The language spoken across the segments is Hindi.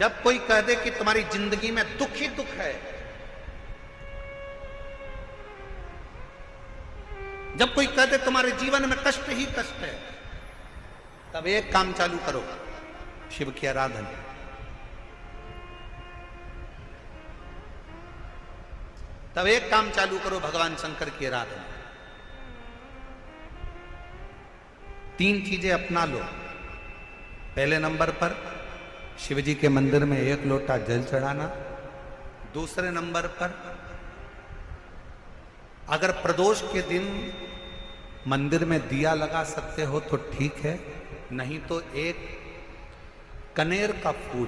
जब कोई कह दे कि तुम्हारी जिंदगी में दुख ही दुख है, जब कोई कह दे तुम्हारे जीवन में कष्ट ही कष्ट है, तब एक काम चालू करो, शिव की आराधना। तब एक काम चालू करो, भगवान शंकर की आराधना। 3 चीजें अपना लो। पहले नंबर पर शिव जी के मंदिर में 1 लोटा जल चढ़ाना। दूसरे नंबर पर अगर प्रदोष के दिन मंदिर में दिया लगा सकते हो तो ठीक है, नहीं तो एक कनेर का फूल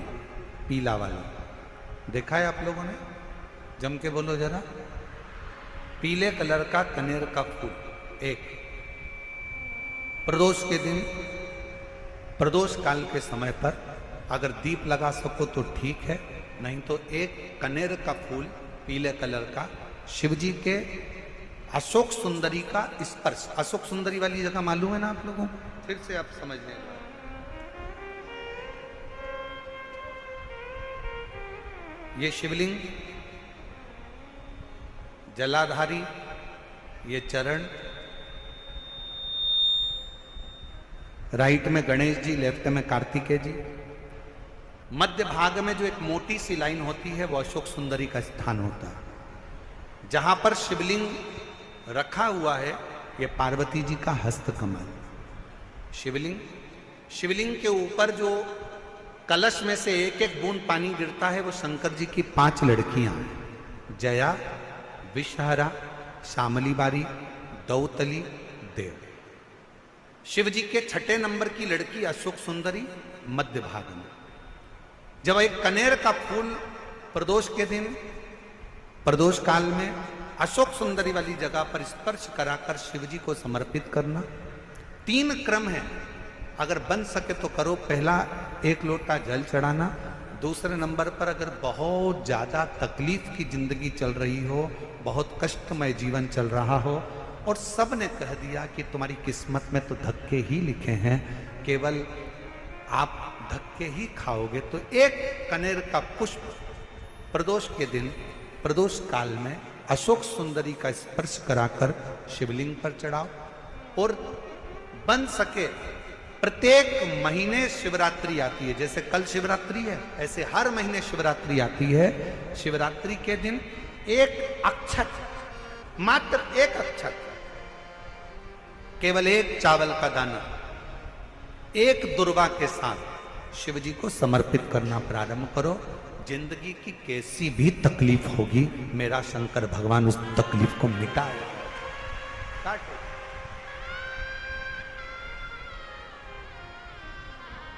पीला वाला, देखा है आप लोगों ने? जम के बोलो जरा। पीले कलर का कनेर का फूल एक, प्रदोष के दिन, प्रदोष काल के समय पर अगर दीप लगा सको तो ठीक है, नहीं तो एक कनेर का फूल पीले कलर का, शिव जी के अशोक सुंदरी का स्पर्श। अशोक सुंदरी वाली जगह मालूम है ना आप लोगों को? फिर से आप समझ लें। ये शिवलिंग, जलाधारी, ये चरण, राइट में गणेश जी, लेफ्ट में कार्तिकेय जी, मध्य भाग में जो एक मोटी सी लाइन होती है वो अशोक सुंदरी का स्थान होता है। जहां पर शिवलिंग रखा हुआ है ये पार्वती जी का हस्त कमल। शिवलिंग के ऊपर जो कलश में से एक एक बूंद पानी गिरता है वो शंकर जी की 5 लड़कियां, जया, विषहरा, श्यामली बारी, दौतली, देव। शिव जी के 6ठे नंबर की लड़की अशोक सुंदरी मध्य भाग में। जब एक कनेर का फूल प्रदोष के दिन, प्रदोष काल में अशोक सुंदरी वाली जगह पर स्पर्श कराकर शिव जी को समर्पित करना। 3 क्रम है, अगर बन सके तो करो। पहला 1 लोटा जल चढ़ाना। दूसरे नंबर पर अगर बहुत ज्यादा तकलीफ की जिंदगी चल रही हो, बहुत कष्टमय जीवन चल रहा हो और सब ने कह दिया कि तुम्हारी किस्मत में तो धक्के ही लिखे हैं, केवल आप धक्के ही खाओगे, तो एक कनेर का पुष्प प्रदोष के दिन, प्रदोष काल में अशोक सुंदरी का स्पर्श कराकर शिवलिंग पर चढ़ाओ। और बन सके प्रत्येक महीने शिवरात्रि आती है, जैसे कल शिवरात्रि है ऐसे हर महीने शिवरात्रि आती है। शिवरात्रि के दिन एक अक्षत, मात्र एक अक्षत, केवल एक चावल का दाना, एक दुर्वा के साथ शिव जी को समर्पित करना प्रारंभ करो। जिंदगी की कैसी भी तकलीफ होगी, मेरा शंकर भगवान उस तकलीफ को मिटाएगा।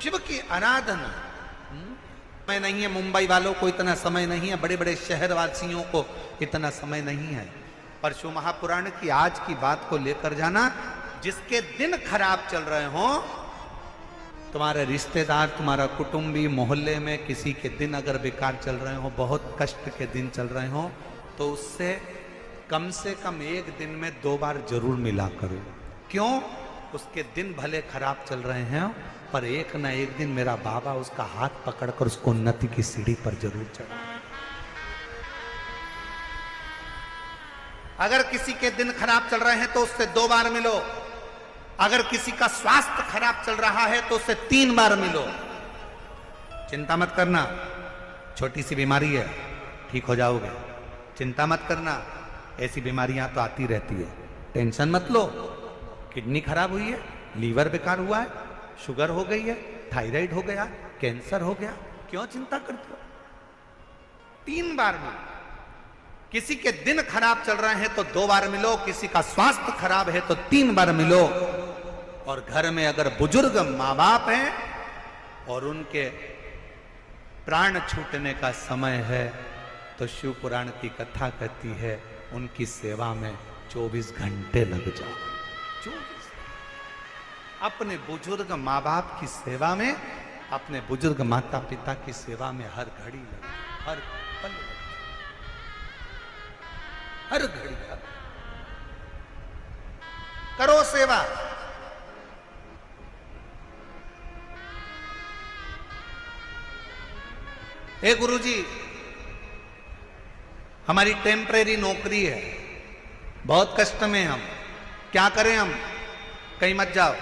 शिव की आराधना समय नहीं है, मुंबई वालों को इतना समय नहीं है, बड़े बड़े शहर वासियों को इतना समय नहीं है। परशु महापुराण की आज की बात को लेकर जाना, जिसके दिन खराब चल रहे हो, तुम्हारे रिश्तेदार, तुम्हारा कुटुंबी, मोहल्ले में किसी के दिन अगर बेकार चल रहे हो, बहुत कष्ट के दिन चल रहे हो, तो उससे कम से कम एक दिन में 2 बार जरूर मिला करो। क्यों? उसके दिन भले खराब चल रहे हैं, पर एक ना एक दिन मेरा बाबा उसका हाथ पकड़कर उसको उन्नति की सीढ़ी पर जरूर चढ़ा। अगर किसी के दिन खराब चल रहे हैं तो उससे 2 बार मिलो। अगर किसी का स्वास्थ्य खराब चल रहा है तो उससे 3 बार मिलो। चिंता मत करना, छोटी सी बीमारी है, ठीक हो जाओगे। चिंता मत करना, ऐसी बीमारियां तो आती रहती है, टेंशन मत लो। किडनी खराब हुई है, लीवर बेकार हुआ है, शुगर हो गई है, थायराइड हो गया, कैंसर हो गया, क्यों चिंता करते हो? 3 बार मिलो। किसी के दिन खराब चल रहे हैं तो 2 बार मिलो, किसी का स्वास्थ्य खराब है तो 3 बार मिलो। और घर में अगर बुजुर्ग माँ बाप हैं और उनके प्राण छूटने का समय है तो शिव पुराण की कथा कहती है उनकी सेवा में 24 घंटे लग जाओ। 24 अपने बुजुर्ग माँ बाप की सेवा में, अपने बुजुर्ग माता पिता की सेवा में हर घड़ी लगे, हर पल लगे, हर घड़ी करो सेवा। हे गुरुजी, हमारी टेम्परेरी नौकरी है, बहुत कष्ट में हम, क्या करें हम? कहीं मत जाओ,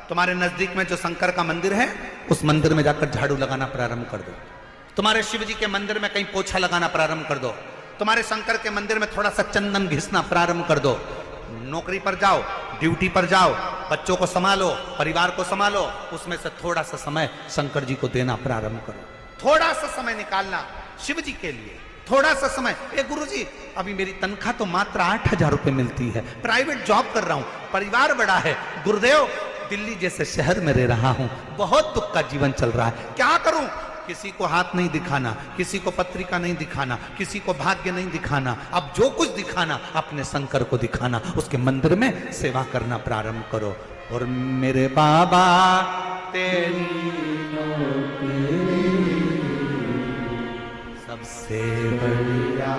तुम्हारे नजदीक में जो शंकर का मंदिर है उस मंदिर में जाकर झाड़ू लगाना प्रारंभ कर दो। तुम्हारे शिव जी के मंदिर में कहीं पोछा लगाना प्रारंभ कर दो। तुम्हारे शंकर के मंदिर में थोड़ा सा चंदन घिसना प्रारंभ कर दो। नौकरी पर जाओ, ड्यूटी पर जाओ, बच्चों को संभालो, परिवार को संभालो, उसमें से थोड़ा सा समय शंकर जी को देना प्रारंभ करो। थोड़ा सा समय निकालना शिव जी के लिए, थोड़ा सा समय। ए गुरुजी, अभी मेरी तनख्वाह तो मात्र 8,000 रुपए मिलती है, प्राइवेट जॉब कर रहा हूं, परिवार बड़ा है, गुरुदेव दिल्ली जैसे शहर में रह रहा हूं, बहुत दुख का जीवन चल रहा है, क्या करूं? किसी को हाथ नहीं दिखाना, किसी को पत्रिका नहीं दिखाना, किसी को भाग्य नहीं दिखाना, अब जो कुछ दिखाना अपने शंकर को दिखाना, उसके मंदिर में सेवा करना प्रारंभ करो। और मेरे बाबा तेरी नौकरी सबसे बढ़िया